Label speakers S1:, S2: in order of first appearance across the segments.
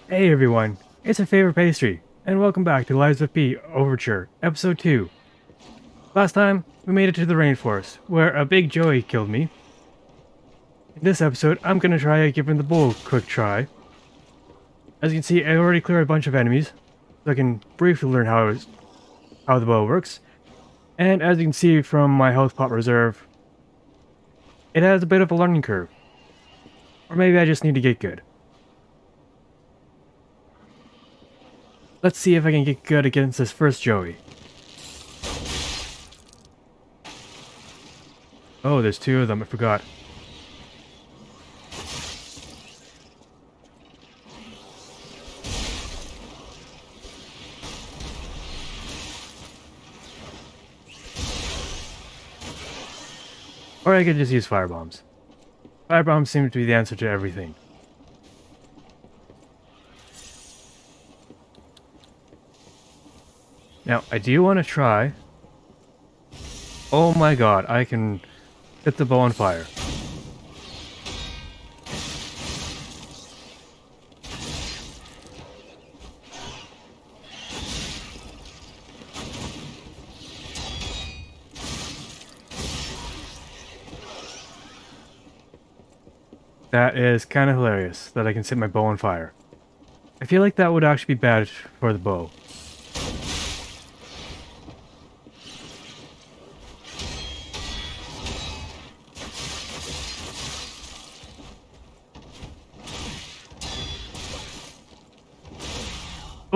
S1: Hey everyone, it's your favorite pastry, and welcome back to Lives of P Overture, Episode 2. Last time, we made it to the rainforest, where a big joey killed me. In this episode, I'm gonna try giving the bull a quick try. As you can see, I already cleared a bunch of enemies, so I can briefly learn how the bow works. And as you can see from my health pot reserve, it has a bit of a learning curve. Or maybe I just need to get good. Let's see if I can get good against this first joey. Oh, there's two of them, I forgot. Or I could just use firebombs. Firebombs seem to be the answer to everything. Now, I do want to try. Oh my god, I can set the bow on fire. That is kind of hilarious, that I can set my bow on fire. I feel like that would actually be bad for the bow.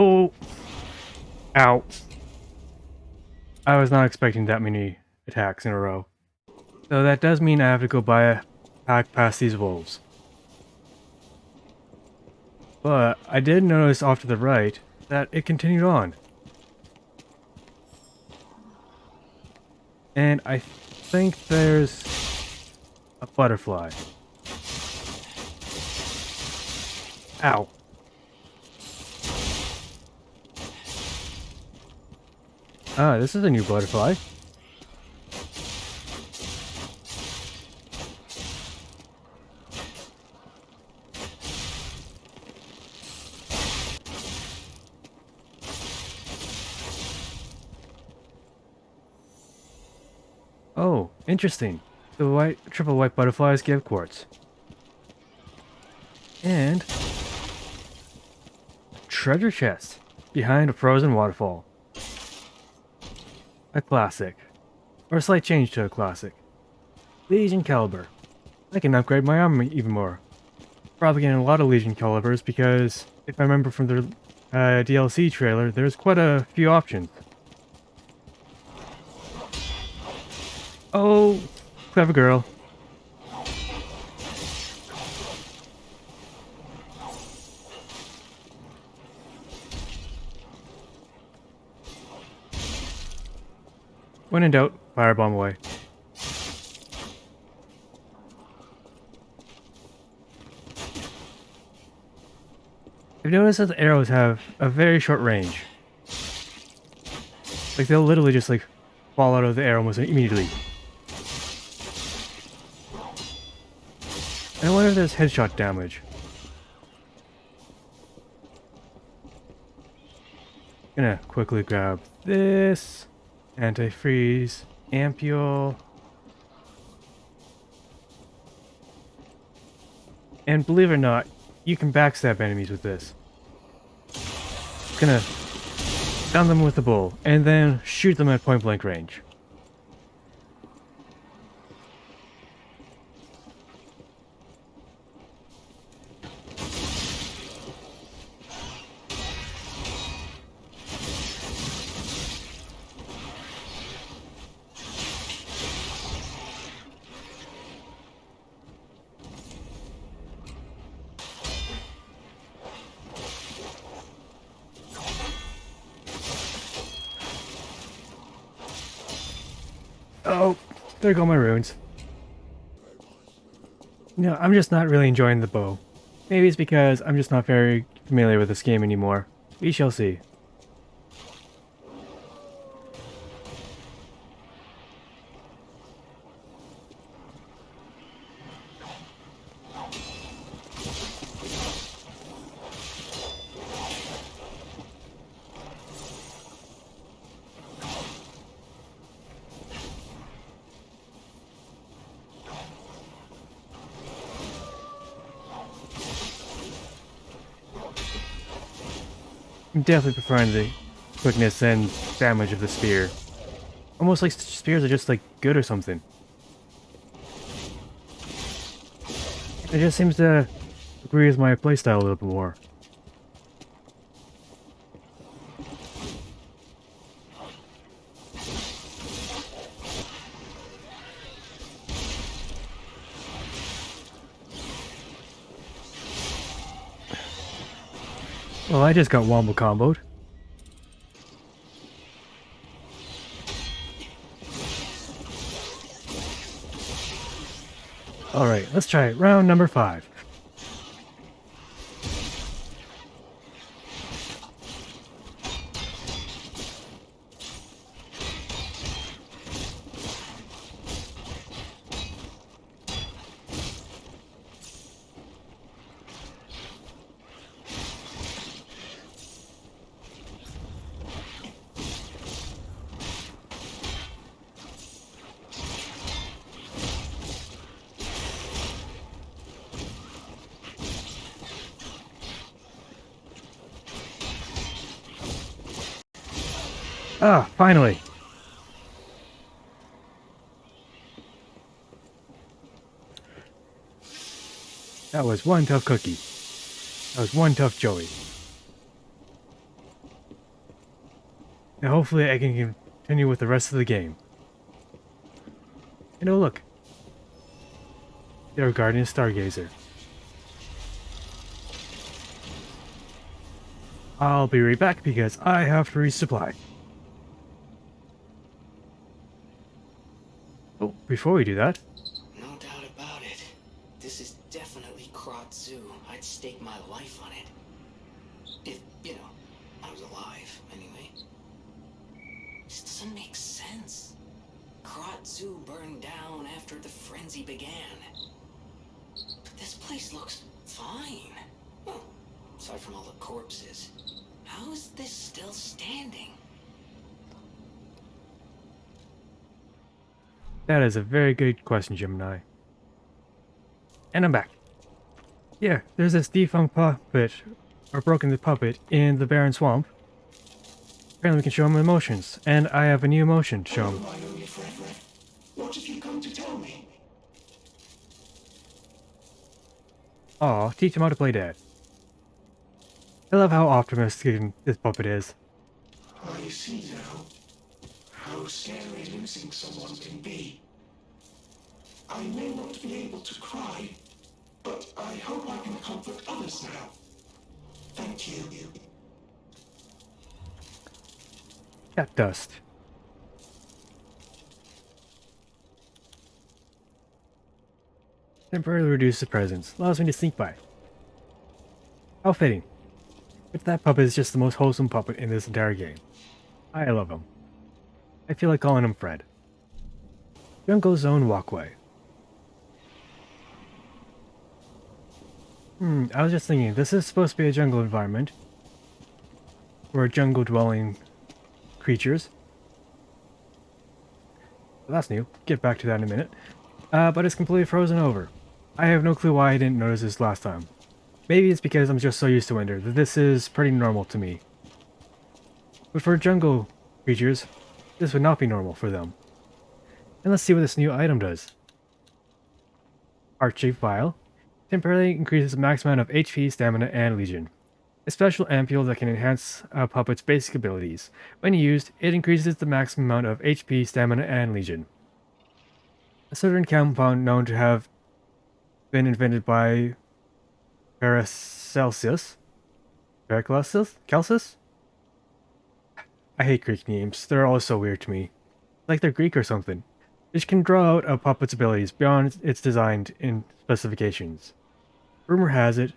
S1: Oh! Ow. I was not expecting that many attacks in a row. So that does mean I have to go buy a pack past these wolves. But I did notice off to the right that it continued on. And I think there's a butterfly. Ow. Ah, this is a new butterfly. Oh, interesting. The triple white butterflies give quartz. And treasure chest behind a frozen waterfall. A classic. Or a slight change to a classic. Legion caliber. I can upgrade my armor even more. Probably getting a lot of Legion calibers because if I remember from their DLC trailer, there's quite a few options. Oh, clever girl. When in doubt, firebomb away. I've noticed that the arrows have a very short range. Like they'll literally just like fall out of the arrow almost immediately. And I wonder if there's headshot damage. Gonna quickly grab this. Anti-freeze. Ampule. And believe it or not, you can backstab enemies with this. Gonna stun them with the bow, and then shoot them at point blank range. Oh, there go my runes. No, I'm just not really enjoying the bow. Maybe it's because I'm just not very familiar with this game anymore. We shall see. I'm definitely preferring the quickness and damage of the spear. Almost like spears are just like good or something. It just seems to agree with my playstyle a little bit more. Well, I just got wombo comboed. Alright, let's try it. Round number 5. Ah, finally! That was one tough cookie. That was one tough Joey. Now hopefully I can continue with the rest of the game. And oh look! They're a Guardian Stargazer. I'll be right back because I have to resupply. Oh, before we do that...
S2: No doubt about it. This is definitely Krat Zoo. I'd stake my life on it. If, I was alive, anyway. This doesn't make sense. Krat Zoo burned down after the frenzy began. But this place looks fine. Well, aside from all the corpses. How is this still standing?
S1: That is a very good question, Gemini. And I'm back. Yeah, there's this defunct puppet, or broken puppet, in the barren swamp. Apparently we can show him emotions, and I have a new emotion to show him.
S3: What have you come to tell me?
S1: Aw, teach him how to play dead. I love how optimistic this puppet is.
S3: I see now how scary losing someone can be. I may not be able to cry, but I hope I can comfort others now. Thank you.
S1: Cat dust. Temporarily reduce the presence. Allows me to sneak by. How fitting. If that puppet is just the most wholesome puppet in this entire game. I love him. I feel like calling him Fred. Jungle Zone Walkway. I was just thinking, this is supposed to be a jungle environment. Or jungle dwelling creatures. Well, that's new. Get back to that in a minute. But it's completely frozen over. I have no clue why I didn't notice this last time. Maybe it's because I'm just so used to winter that this is pretty normal to me. But for jungle creatures, this would not be normal for them. And let's see what this new item does. Heart-shaped vial. Temporarily increases the max amount of HP, stamina, and legion. A special ampule that can enhance a puppet's basic abilities. When used, it increases the maximum amount of HP, stamina, and legion. A certain compound known to have been invented by Paracelsus? Calcis? I hate Greek names. They're all so weird to me. Like they're Greek or something. Which can draw out a puppet's abilities beyond its designed in specifications. Rumor has it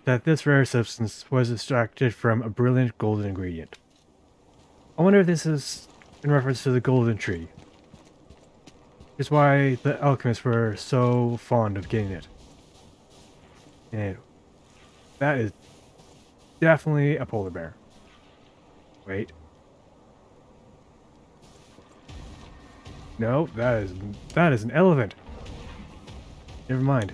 S1: that this rare substance was extracted from a brilliant golden ingredient. I wonder if this is in reference to the golden tree. Is why the alchemists were so fond of getting it. And that is definitely a polar bear. Wait. No, that is an elephant. Never mind.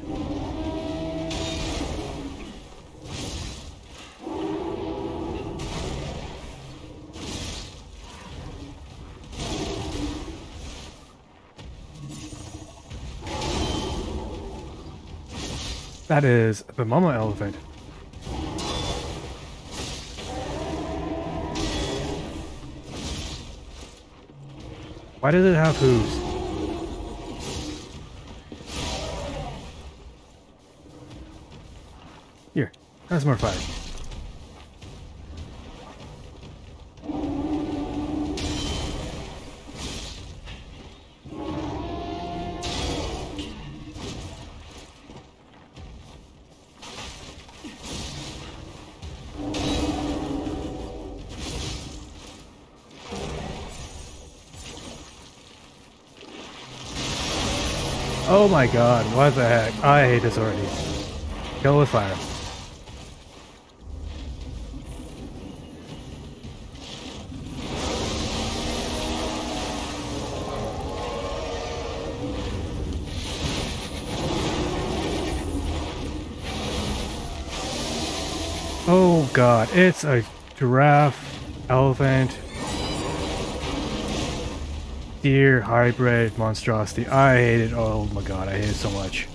S1: That is the mama elephant. Why does it have hooves? Here, have some more fire. Oh my god, what the heck? I hate this already. Kill with fire. Oh god, it's a giraffe, elephant, deer hybrid monstrosity. I hate it. Oh my god, I hate it so much.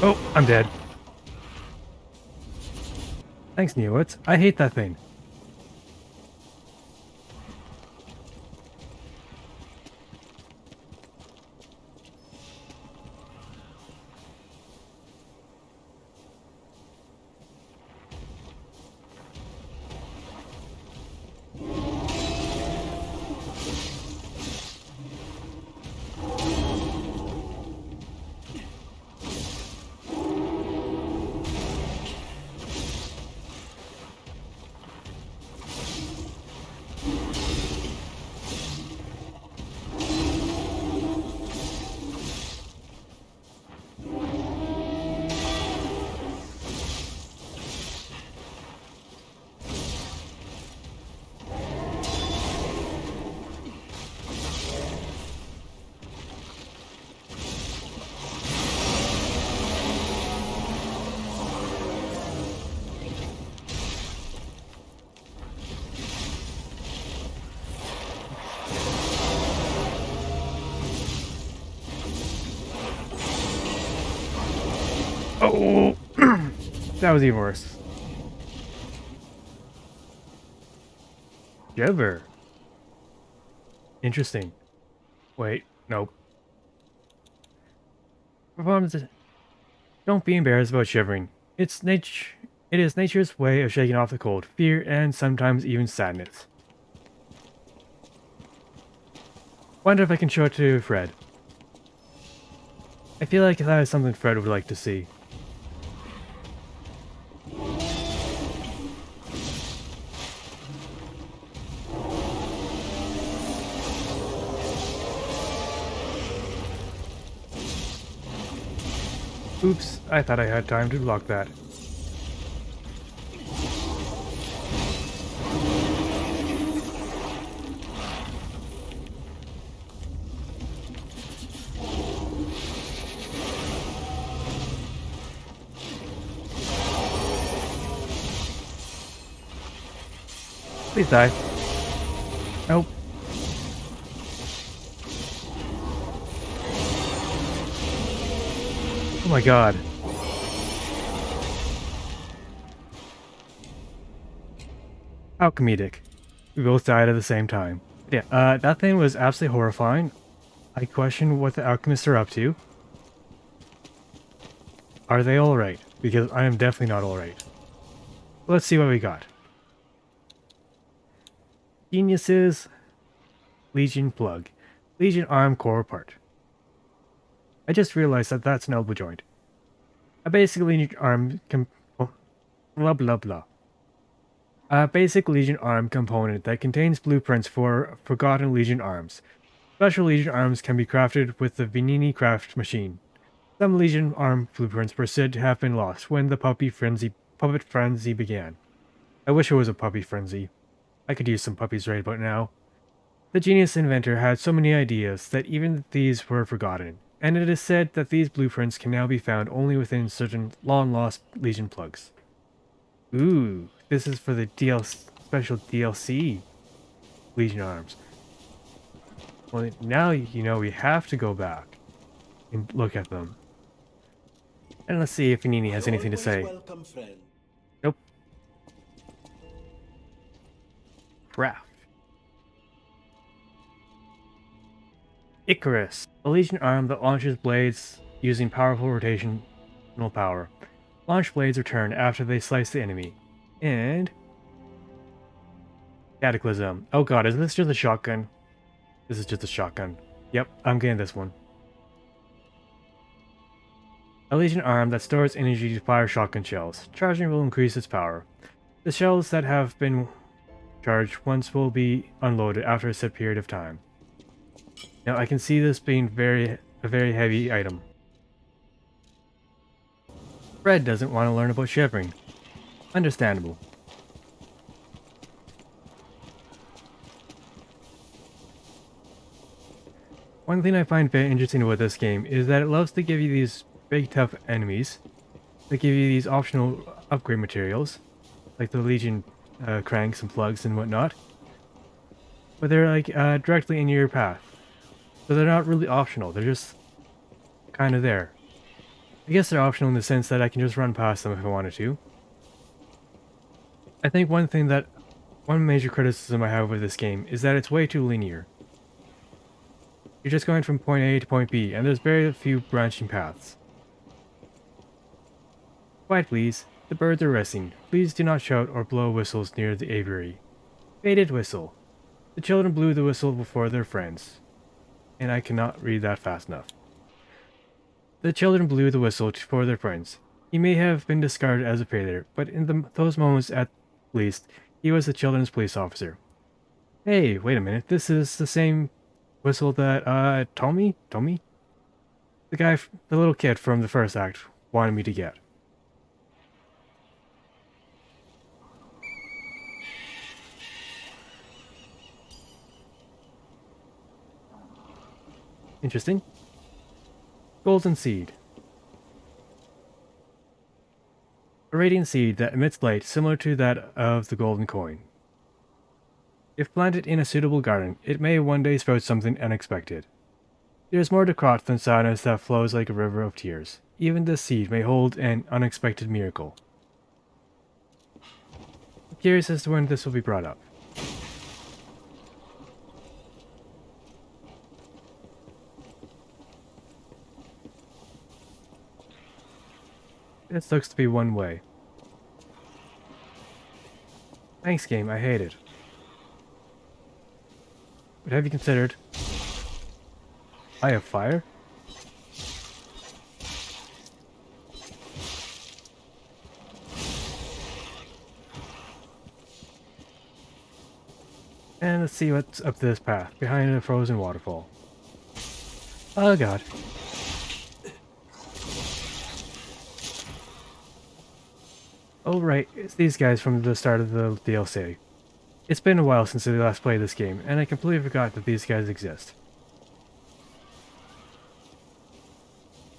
S1: Oh, I'm dead. Thanks, Neowitz. I hate that thing. Oh, that was even worse. Shiver. Interesting. Wait, nope. Performance. Don't be embarrassed about shivering. It's nature. It is nature's way of shaking off the cold, fear, and sometimes even sadness. Wonder if I can show it to Fred. I feel like that is something Fred would like to see. Oops, I thought I had time to block that. Please die. Nope. Oh my god. How comedic. We both died at the same time. But yeah, that thing was absolutely horrifying. I question what the alchemists are up to. Are they alright? Because I am definitely not alright. Let's see what we got. Geniuses. Legion plug. Legion arm core part. I just realized that that's an elbow joint. A basic Legion arm blah blah blah. A basic Legion arm component that contains blueprints for forgotten Legion arms. Special Legion arms can be crafted with the Venini craft machine. Some Legion arm blueprints were said to have been lost when the puppet frenzy began. I wish it was a puppy frenzy. I could use some puppies right about now. The genius inventor had so many ideas that even these were forgotten, and it is said that these blueprints can now be found only within certain long-lost Legion plugs. Ooh, this is for the special DLC Legion arms. Well, now you know we have to go back and look at them. And let's see if Venini has anything to say.
S4: Welcome, friend.
S1: Nope. Craft. Icarus, a Legion arm that launches blades using powerful rotational power. Launch blades return after they slice the enemy. And... Cataclysm. Oh god, is this just a shotgun? This is just a shotgun. Yep, I'm getting this one. A Legion arm that stores energy to fire shotgun shells. Charging will increase its power. The shells that have been charged once will be unloaded after a set period of time. Now I can see this being a very heavy item. Fred doesn't want to learn about shivering. Understandable. One thing I find very interesting about this game is that it loves to give you these big tough enemies that give you these optional upgrade materials, like the Legion cranks and plugs and whatnot. But they're like directly in your path. So they're not really optional, they're just kind of there. I guess they're optional in the sense that I can just run past them if I wanted to. I think one major criticism I have with this game is that it's way too linear. You're just going from point A to point B, and there's very few branching paths. Quiet please, the birds are resting. Please do not shout or blow whistles near the aviary. Faded whistle. The children blew the whistle before their friends. And I cannot read that fast enough. The children blew the whistle for their friends. He may have been discarded as a failure, but in those moments at least, he was the children's police officer. Hey, wait a minute, this is the same whistle that, Tommy? The little kid from the first act wanted me to get. Interesting. Golden Seed. A radiant seed that emits light similar to that of the golden coin. If planted in a suitable garden, it may one day sprout something unexpected. There is more to Krat than sadness that flows like a river of tears. Even this seed may hold an unexpected miracle. I'm curious as to when this will be brought up. This looks to be one way. Thanks game, I hate it. But have you considered... I have fire? And let's see what's up this path, behind a frozen waterfall. Oh god. Oh right, it's these guys from the start of the DLC. It's been a while since I last played this game, and I completely forgot that these guys exist.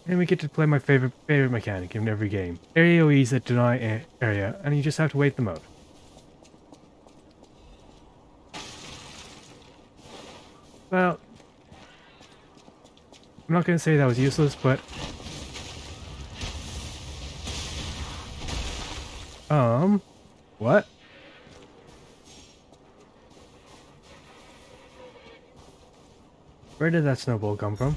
S1: And we get to play my favorite mechanic in every game. AoEs that deny area, and you just have to wait them out. Well, I'm not going to say that was useless, but... what? Where did that snowball come from?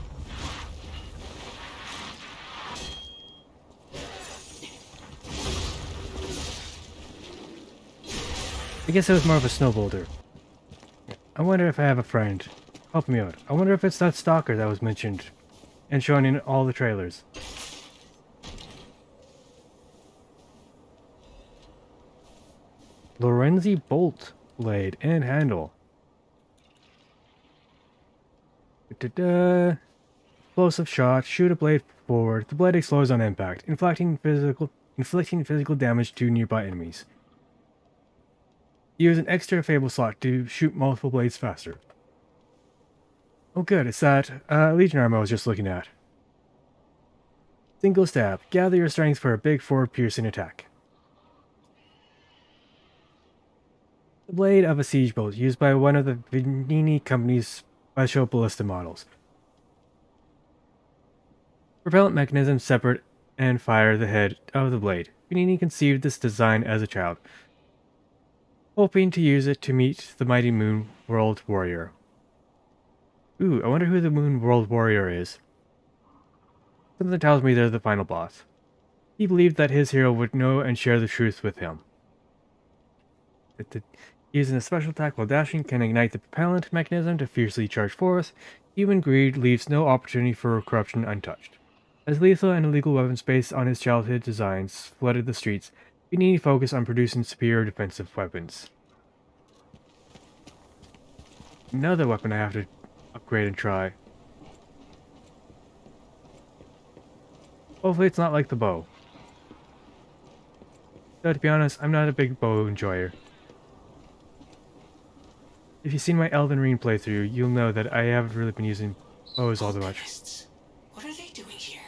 S1: I guess it was more of a snow boulder. I wonder if I have a friend. Help me out. I wonder if it's that stalker that was mentioned and shown in all the trailers. Lorenzi bolt blade and handle. Da-da-da. Explosive shot. Shoot a blade forward. The blade explodes on impact, inflicting physical damage to nearby enemies. Use an extra fable slot to shoot multiple blades faster. Oh good, it's that Legion armor I was just looking at. Single stab. Gather your strength for a big forward piercing attack. The blade of a siege bolt used by one of the Venini Company's special ballista models. Propellant mechanism separate and fire the head of the blade. Venini conceived this design as a child, hoping to use it to meet the mighty Moon World Warrior. Ooh, I wonder who the Moon World Warrior is. Something tells me they're the final boss. He believed that his hero would know and share the truth with him. Using a special attack while dashing can ignite the propellant mechanism to fiercely charge forth. Human greed leaves no opportunity for corruption untouched. As lethal and illegal weapons based on his childhood designs flooded the streets, Venini focused on producing superior defensive weapons. Another weapon I have to upgrade and try. Hopefully it's not like the bow. Though to be honest, I'm not a big bow enjoyer. If you've seen my Elden Ring playthrough, you'll know that I haven't really been using bows all that much.
S2: Alchemists. What are they doing here?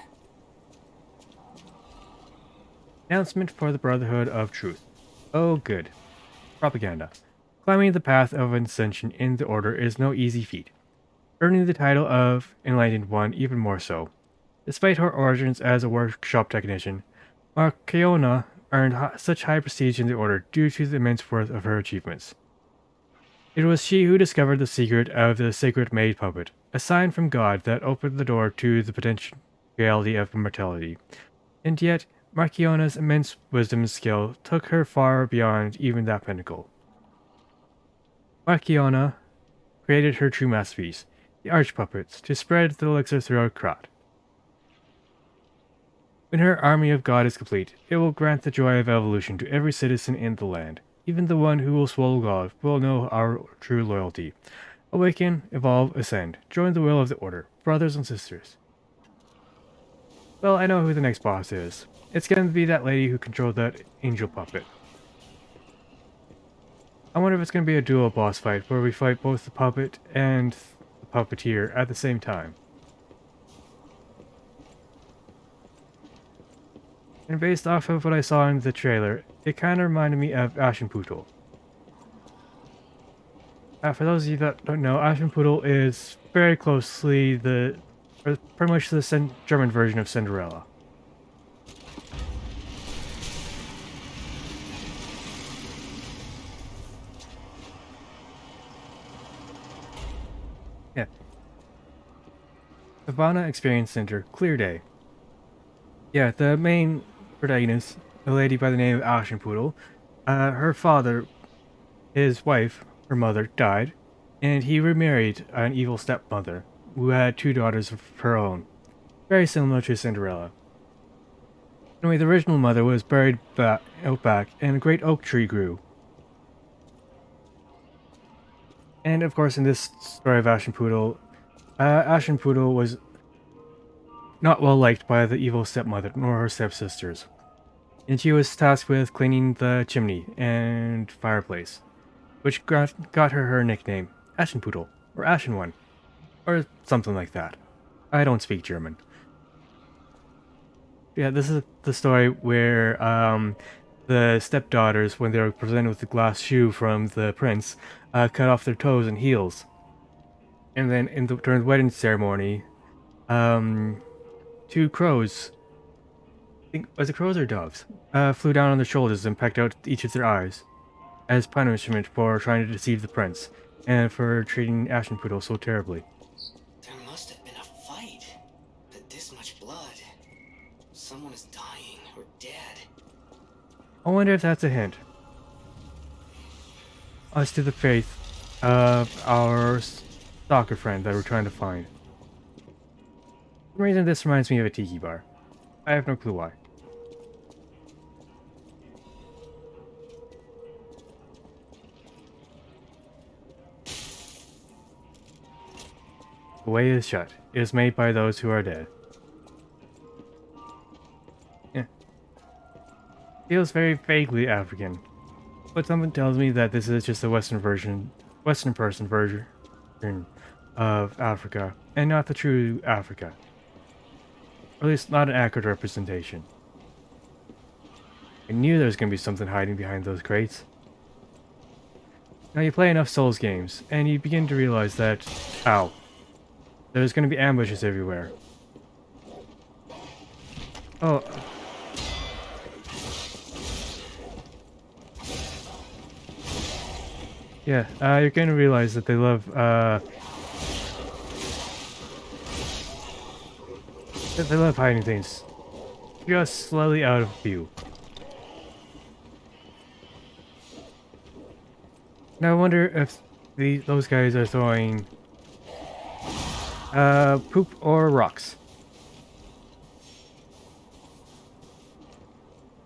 S1: Announcement for the Brotherhood of Truth. Oh good. Propaganda. Climbing the path of ascension in the Order is no easy feat. Earning the title of Enlightened One even more so. Despite her origins as a workshop technician, Marciona earned such high prestige in the Order due to the immense worth of her achievements. It was she who discovered the secret of the sacred maid puppet, a sign from God that opened the door to the potentiality of immortality. And yet, Marciona's immense wisdom and skill took her far beyond even that pinnacle. Marciona created her true masterpiece, the Archpuppets, to spread the elixir throughout Krat. When her army of God is complete, it will grant the joy of evolution to every citizen in the land. Even the one who will swallow God will know our true loyalty. Awaken, evolve, ascend. Join the will of the Order, brothers and sisters. Well, I know who the next boss is. It's going to be that lady who controlled that angel puppet. I wonder if it's going to be a dual boss fight where we fight both the puppet and the puppeteer at the same time. And based off of what I saw in the trailer, it kind of reminded me of Aschenputtel. For those of you that don't know, Aschenputtel is very closely pretty much the German version of Cinderella. Yeah. Havana Experience Center, clear day. Yeah, the main protagonist, a lady by the name of Aschenputtel, her father, his wife, her mother, died, and he remarried an evil stepmother who had two daughters of her own, very similar to Cinderella. Anyway, the original mother was buried out back, and a great oak tree grew. And of course, in this story of Aschenputtel, Aschenputtel was not well liked by the evil stepmother nor her stepsisters, and she was tasked with cleaning the chimney and fireplace, which got her nickname, Aschenputtel, or Ashen One, or something like that. I don't speak German. Yeah, this is the story where the stepdaughters, when they were presented with the glass shoe from the prince, cut off their toes and heels. And then during the wedding ceremony, two crows, was it crows or doves, flew down on their shoulders and pecked out each of their eyes as punishment for trying to deceive the prince and for treating Aschenputtel so terribly.
S2: They're
S1: I wonder if that's a hint as to the faith of our stalker friend that we're trying to find. For some reason, this reminds me of a tiki bar. I have no clue why. The way is shut. It is made by those who are dead. Yeah. Feels very vaguely African. But something tells me that this is just a Western person version of Africa, and not the true Africa. Or at least not an accurate representation. I knew there was going to be something hiding behind those crates. Now you play enough Souls games, and you begin to realize that, ow, there's going to be ambushes everywhere. Oh. Yeah, you're going to realize that they love, hiding things just slightly out of view. Now I wonder if those guys are throwing poop or rocks.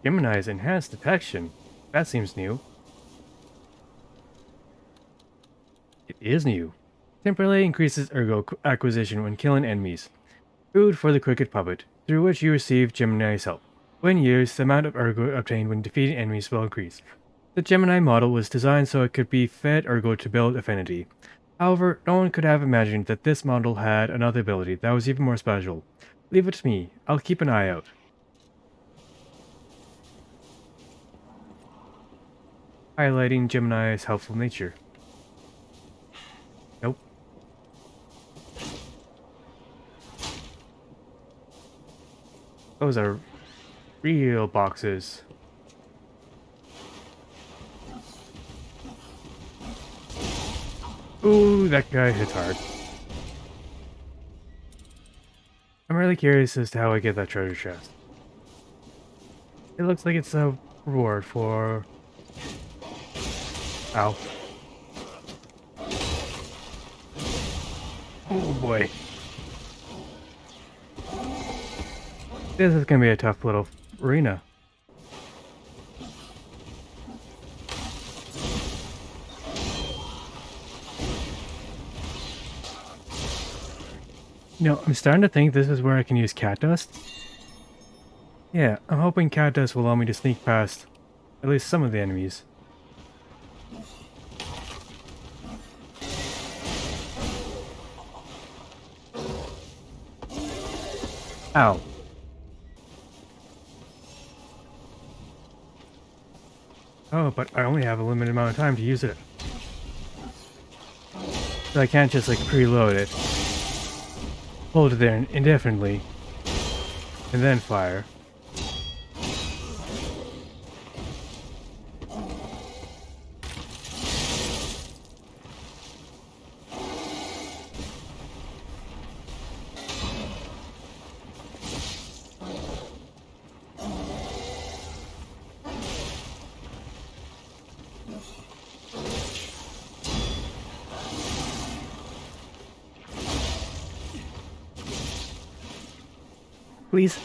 S1: Gemini's enhanced detection. That seems new. It is new. Temporarily increases ergo acquisition when killing enemies. Food for the cricket puppet, through which you receive Gemini's help. When used, the amount of ergo obtained when defeating enemies will increase. The Gemini model was designed so it could be fed ergo to build affinity. However, no one could have imagined that this model had another ability that was even more special. Leave it to me, I'll keep an eye out. Highlighting Gemini's helpful nature. Nope. Those are real boxes. Ooh, that guy hits hard. I'm really curious as to how I get that treasure chest. It looks like it's a reward for... Ow. Oh boy. This is gonna be a tough little arena. You know, I'm starting to think this is where I can use cat dust. Yeah, I'm hoping cat dust will allow me to sneak past at least some of the enemies. Ow. Oh, but I only have a limited amount of time to use it. So I can't just like preload it. Hold it there indefinitely. And then fire. Please.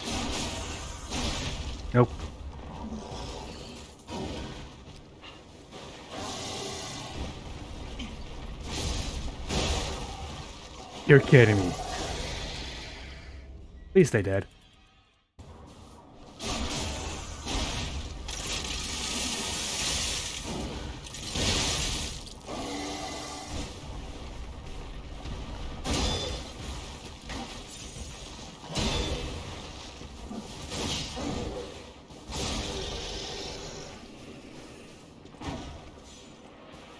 S1: Nope. You're kidding me. Please stay dead.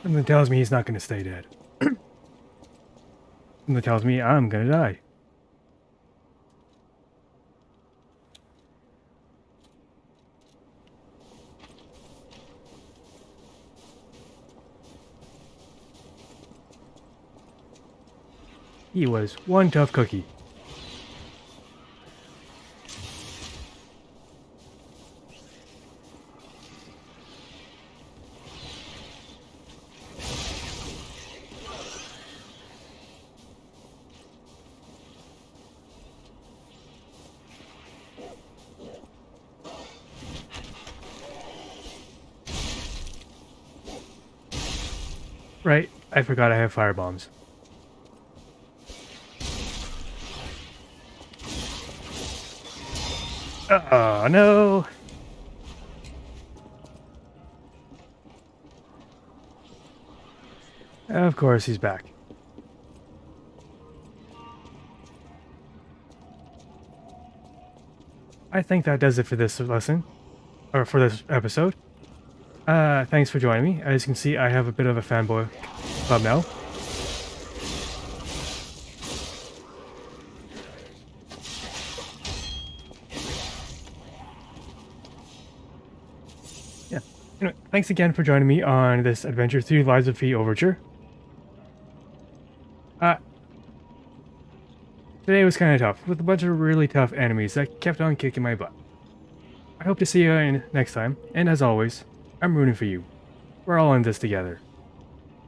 S1: Something tells me he's not going to stay dead. Something tells me I'm going to die. He was one tough cookie. Right, I forgot I have fire bombs. Oh no! Of course he's back. I think that does it for this lesson, or for this episode. Thanks for joining me. As you can see, I have a bit of a fanboy club now. Yeah. Anyway, thanks again for joining me on this adventure through Lies of P Overture. Today was kind of tough, with a bunch of really tough enemies that kept on kicking my butt. I hope to see you in next time, and as always, I'm rooting for you. We're all in this together.